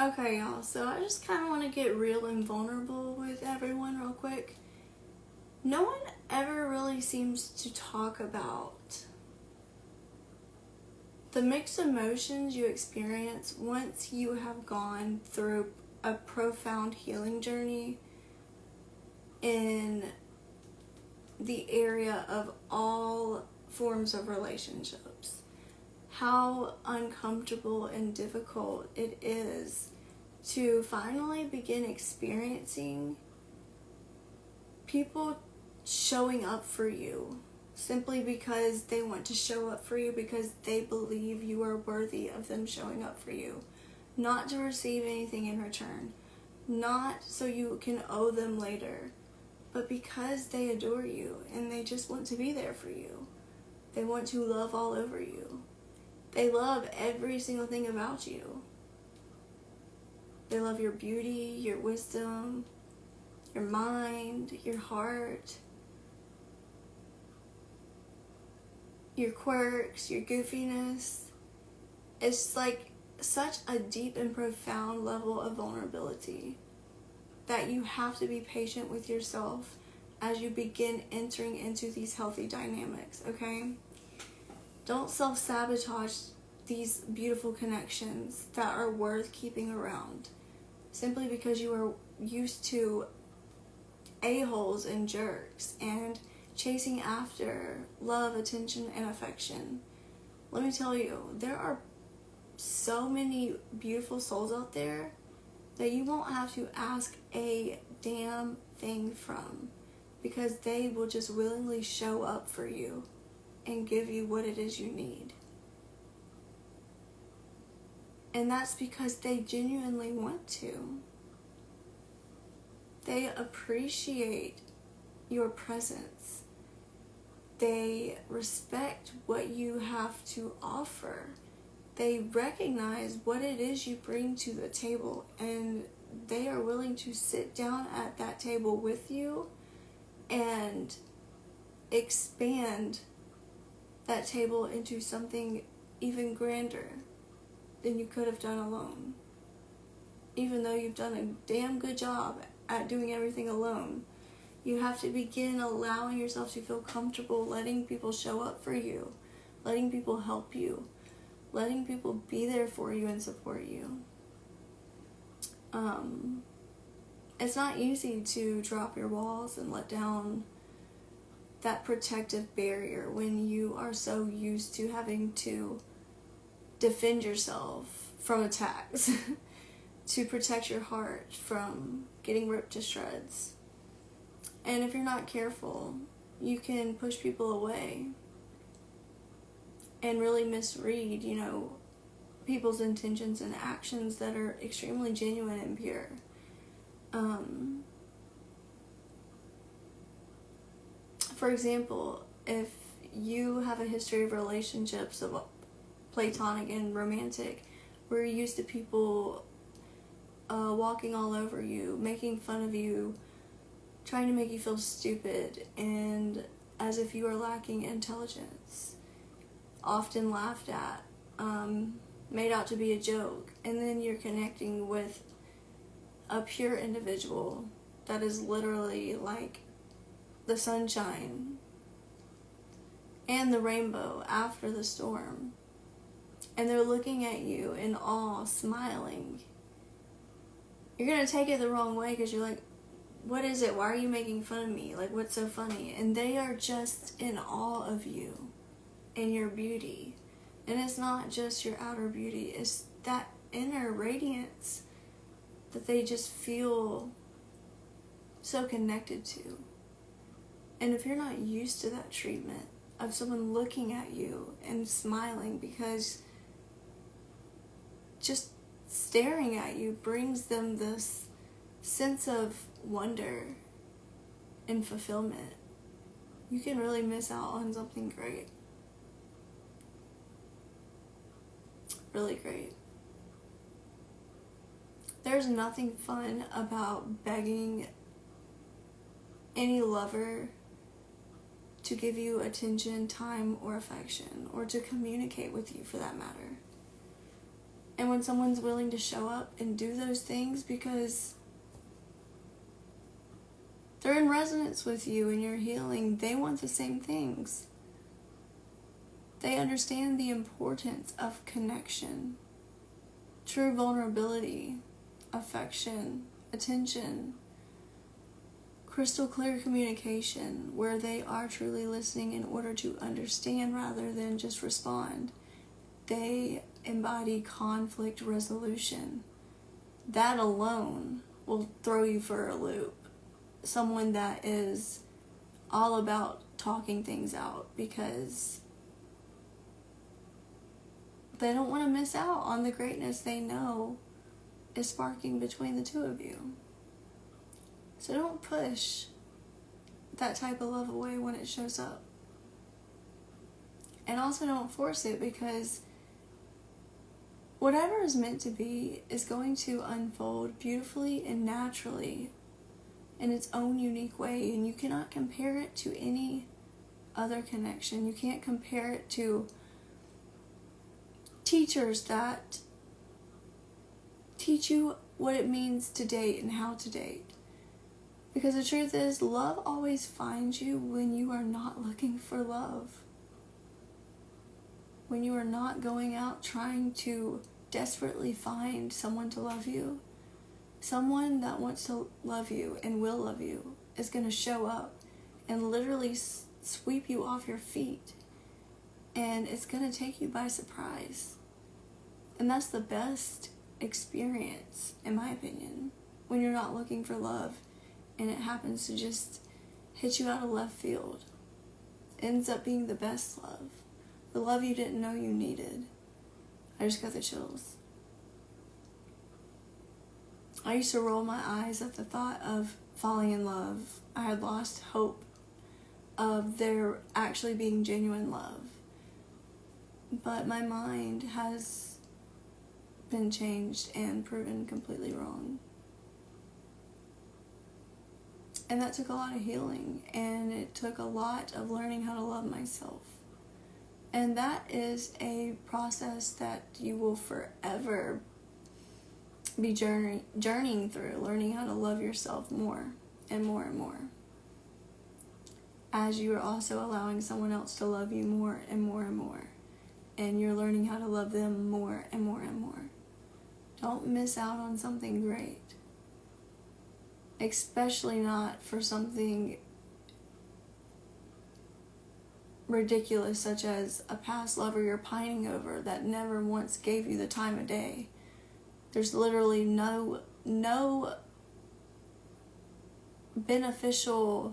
Okay, y'all, so I just kind of want to get real and vulnerable with everyone real quick. No one ever really seems to talk about the mixed emotions you experience once you have gone through a profound healing journey in the area of all forms of relationships. How uncomfortable and difficult it is to finally begin experiencing people showing up for you simply because they want to show up for you, because they believe you are worthy of them showing up for you, not to receive anything in return, not so you can owe them later, but because they adore you and they just want to be there for you. They want to love all over you. They love every single thing about you. They love your beauty, your wisdom, your mind, your heart, your quirks, your goofiness. It's like such a deep and profound level of vulnerability that you have to be patient with yourself as you begin entering into these healthy dynamics, okay? Don't self-sabotage these beautiful connections that are worth keeping around simply because you are used to a-holes and jerks and chasing after love, attention, and affection. Let me tell you, there are so many beautiful souls out there that you won't have to ask a damn thing from, because they will just willingly show up for you and give you what it is you need. And that's because they genuinely want to. They appreciate your presence. They respect what you have to offer. They recognize what it is you bring to the table, and they are willing to sit down at that table with you and expand that table into something even grander than you could have done alone. Even though you've done a damn good job at doing everything alone, you have to begin allowing yourself to feel comfortable letting people show up for you, letting people help you, letting people be there for you and support you. It's not easy to drop your walls and let down that protective barrier when you are so used to having to defend yourself from attacks, to protect your heart from getting ripped to shreds. And if you're not careful, you can push people away and really misread, people's intentions and actions that are extremely genuine and pure. For example, if you have a history of relationships of platonic and romantic, where you're used to people walking all over you, making fun of you, trying to make you feel stupid and as if you are lacking intelligence, often laughed at, made out to be a joke, and then you're connecting with a pure individual that is literally like the sunshine and the rainbow after the storm, and they're looking at you in awe, smiling. You're gonna take it the wrong way because you're like, what is it? Why are you making fun of me? Like, what's so funny? And they are just in awe of you and your beauty. And it's not just your outer beauty, it's that inner radiance that they just feel so connected to. And if you're not used to that treatment of someone looking at you and smiling, because just staring at you brings them this sense of wonder and fulfillment, you can really miss out on something great. Really great. There's nothing fun about begging any lover to give you attention, time, or affection, or to communicate with you for that matter. And when someone's willing to show up and do those things because they're in resonance with you and you're healing, they want the same things. They understand the importance of connection, true vulnerability, affection, attention, crystal clear communication, where they are truly listening in order to understand rather than just respond. They embody conflict resolution. That alone will throw you for a loop. Someone that is all about talking things out because they don't want to miss out on the greatness they know is sparking between the two of you. So don't push that type of love away when it shows up. And also don't force it, because whatever is meant to be is going to unfold beautifully and naturally in its own unique way, and you cannot compare it to any other connection. You can't compare it to teachers that teach you what it means to date and how to date. Because the truth is, love always finds you when you are not looking for love. When you are not going out trying to desperately find someone to love you. Someone that wants to love you and will love you is going to show up and literally sweep you off your feet. And it's going to take you by surprise. And that's the best experience, in my opinion, when you're not looking for love and it happens to just hit you out of left field. It ends up being the best love. The love you didn't know you needed. I just got the chills. I used to roll my eyes at the thought of falling in love. I had lost hope of there actually being genuine love. But my mind has been changed and proven completely wrong. And that took a lot of healing, and it took a lot of learning how to love myself. And that is a process that you will forever be journeying through, learning how to love yourself more and more and more, as you are also allowing someone else to love you more and more and more, and you're learning how to love them more and more and more. Don't miss out on something great, especially not for something ridiculous such as a past lover you're pining over that never once gave you the time of day. There's literally no beneficial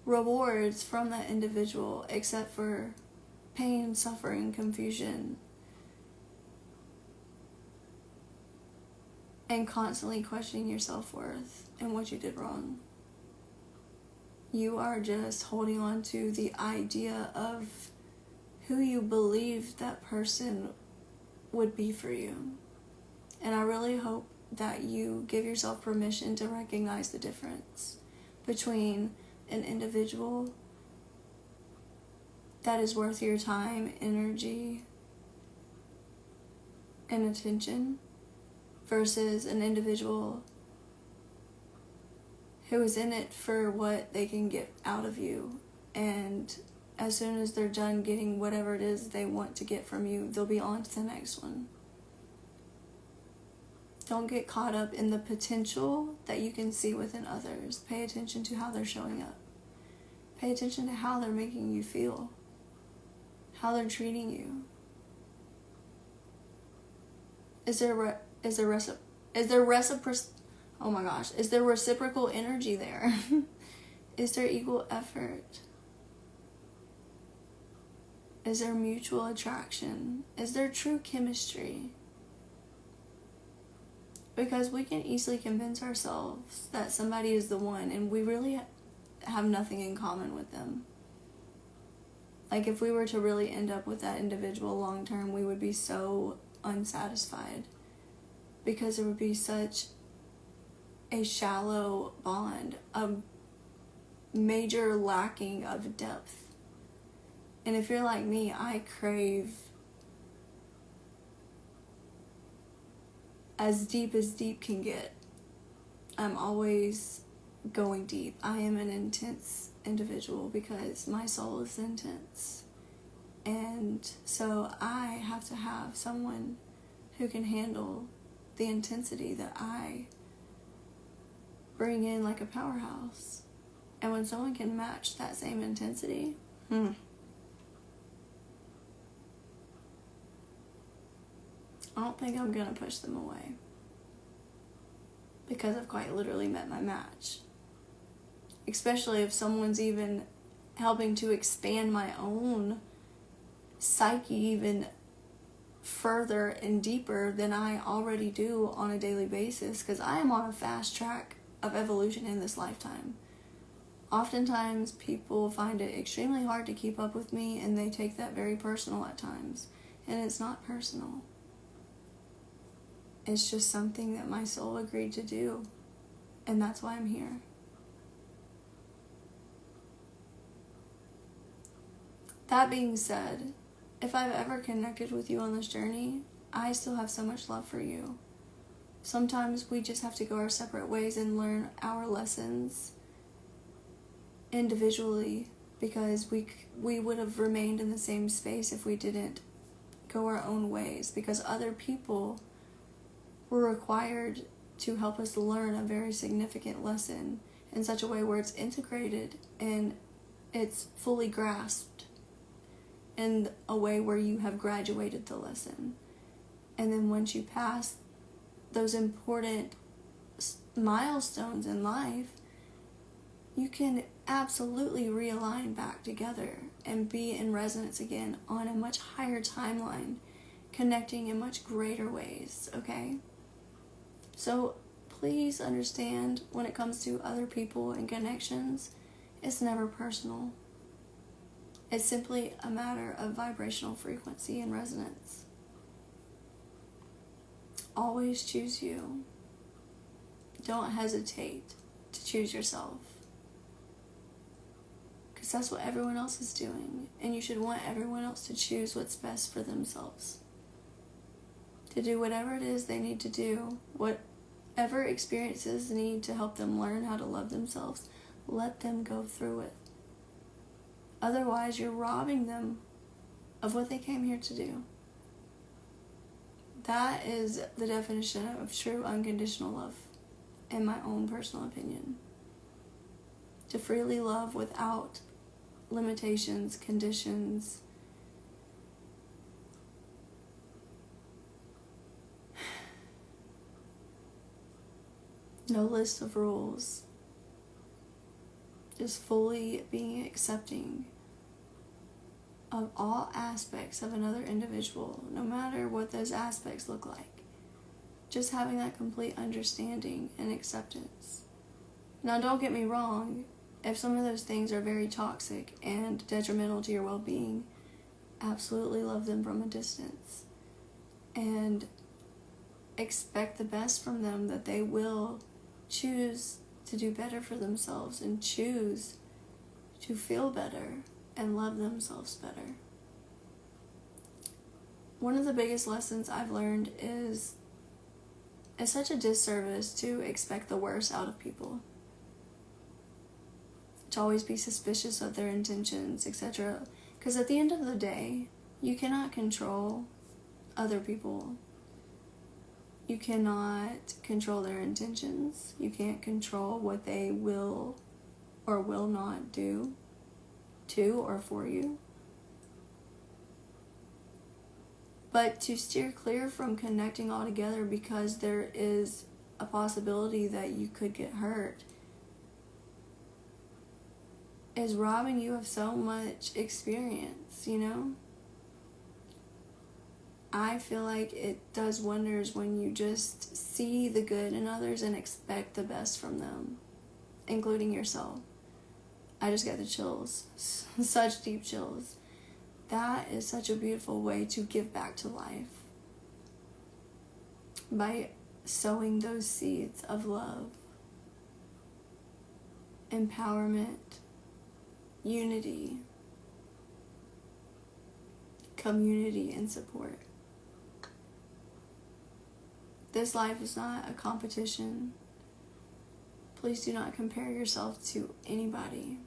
rewards from that individual except for pain, suffering, confusion, and constantly questioning your self-worth and what you did wrong. You are just holding on to the idea of who you believe that person would be for you. And I really hope that you give yourself permission to recognize the difference between an individual that is worth your time, energy, and attention versus an individual who is in it for what they can get out of you. And as soon as they're done getting whatever it is they want to get from you, they'll be on to the next one. Don't get caught up in the potential that you can see within others. Pay attention to how they're showing up. Pay attention to how they're making you feel, how they're treating you. Is there reciprocal energy there? Is there equal effort? Is there mutual attraction? Is there true chemistry? Because we can easily convince ourselves that somebody is the one, and we really have nothing in common with them. Like, if we were to really end up with that individual long term, we would be so unsatisfied, because it would be such a shallow bond, a major lacking of depth. And if you're like me, I crave as deep can get. I'm always going deep. I am an intense individual because my soul is intense. And so I have to have someone who can handle the intensity that I bring in like a powerhouse. And when someone can match that same intensity, I don't think I'm going to push them away. Because I've quite literally met my match. Especially if someone's even helping to expand my own psyche even further and deeper than I already do on a daily basis, because I am on a fast track of evolution in this lifetime. Oftentimes people find it extremely hard to keep up with me, and they take that very personal at times, and it's not personal. It's just something that my soul agreed to do, and that's why I'm here. That being said, if I've ever connected with you on this journey, I still have so much love for you. Sometimes we just have to go our separate ways and learn our lessons individually, because we would have remained in the same space if we didn't go our own ways, because other people were required to help us learn a very significant lesson in such a way where it's integrated and it's fully grasped in a way where you have graduated the lesson. And then once you pass those important milestones in life, you can absolutely realign back together and be in resonance again on a much higher timeline, connecting in much greater ways, okay? So please understand, when it comes to other people and connections, it's never personal. It's simply a matter of vibrational frequency and resonance. Always choose you. Don't hesitate to choose yourself. Because that's what everyone else is doing. And you should want everyone else to choose what's best for themselves. To do whatever it is they need to do, whatever experiences need to help them learn how to love themselves, let them go through it. Otherwise, you're robbing them of what they came here to do. That is the definition of true unconditional love, in my own personal opinion. To freely love without limitations, conditions, no list of rules. Just fully being accepting of all aspects of another individual, no matter what those aspects look like. Just having that complete understanding and acceptance. Now, don't get me wrong, if some of those things are very toxic and detrimental to your well-being, absolutely love them from a distance. And expect the best from them, that they will choose to do better for themselves and choose to feel better and love themselves better. One of the biggest lessons I've learned is it's such a disservice to expect the worst out of people. To always be suspicious of their intentions, etc. Because at the end of the day, you cannot control other people. You cannot control their intentions. You can't control what they will or will not do to or for you. But to steer clear from connecting altogether because there is a possibility that you could get hurt is robbing you of so much experience, you know? I feel like it does wonders when you just see the good in others and expect the best from them, including yourself. I just got the chills, such deep chills. That is such a beautiful way to give back to life. By sowing those seeds of love, empowerment, unity, community, and support. This life is not a competition. Please do not compare yourself to anybody.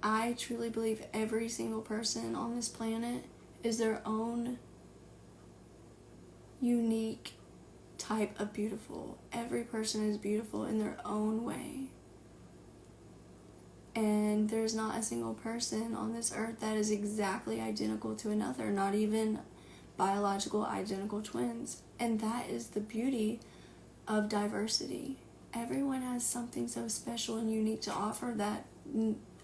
I truly believe every single person on this planet is their own unique type of beautiful. Every person is beautiful in their own way. And there's not a single person on this earth that is exactly identical to another, not even biological identical twins. And that is the beauty of diversity. Everyone has something so special and unique to offer that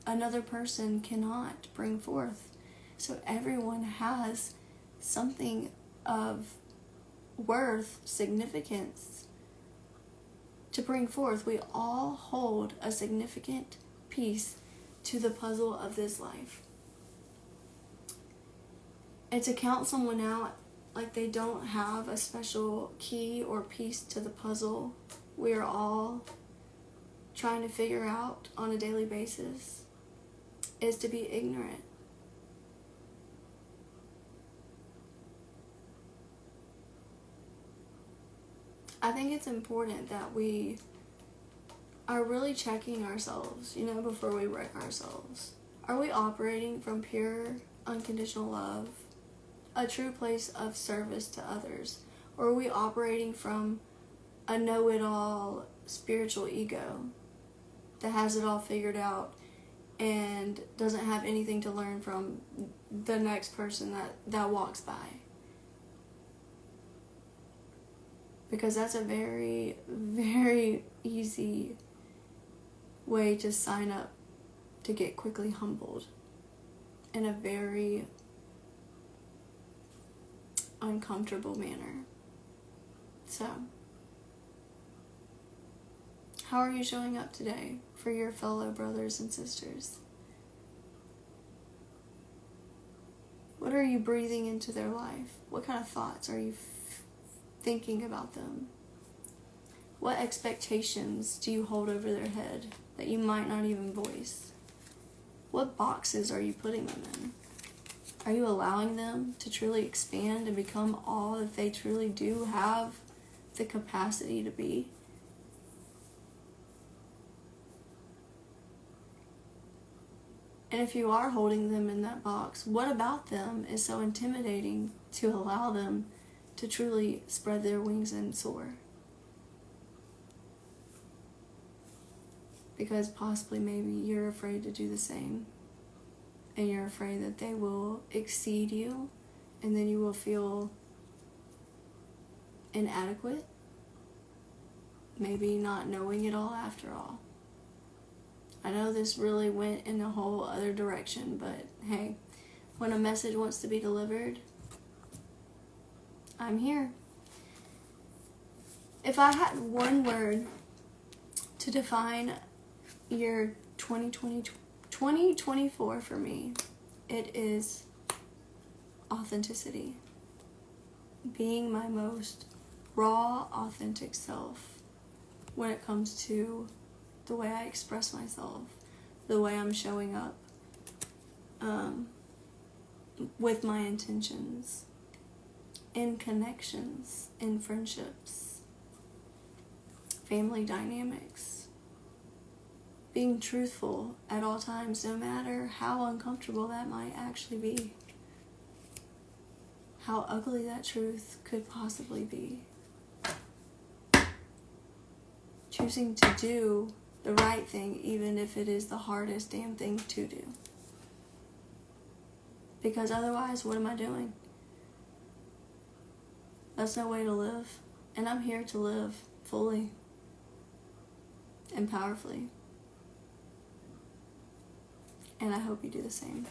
another person cannot bring forth. So everyone has something of worth, significance to bring forth. We all hold a significant piece to the puzzle of this life. And to count someone out like they don't have a special key or piece to the puzzle we are all trying to figure out on a daily basis is to be ignorant. I think it's important that we are really checking ourselves, before we wreck ourselves. Are we operating from pure, unconditional love, a true place of service to others? Or are we operating from a know-it-all spiritual ego that has it all figured out and doesn't have anything to learn from the next person that walks by? Because that's a very, very easy way to sign up to get quickly humbled in a very uncomfortable manner. So, how are you showing up today for your fellow brothers and sisters? What are you breathing into their life? What kind of thoughts are you thinking about them? What expectations do you hold over their head that you might not even voice? What boxes are you putting them in? Are you allowing them to truly expand and become all that they truly do have the capacity to be? And if you are holding them in that box, what about them is so intimidating to allow them to truly spread their wings and soar? Because possibly maybe you're afraid to do the same. And you're afraid that they will exceed you, and then you will feel inadequate. Maybe not knowing it all after all. I know this really went in a whole other direction, but hey, when a message wants to be delivered, I'm here. If I had one word to define year 2024 for me, it is authenticity. Being my most raw, authentic self when it comes to the way I express myself, the way I'm showing up with my intentions, in connections, in friendships, family dynamics. Being truthful at all times, no matter how uncomfortable that might actually be. How ugly that truth could possibly be. Choosing to do the right thing, even if it is the hardest damn thing to do. Because otherwise, what am I doing? That's no way to live. And I'm here to live fully and powerfully. And I hope you do the same.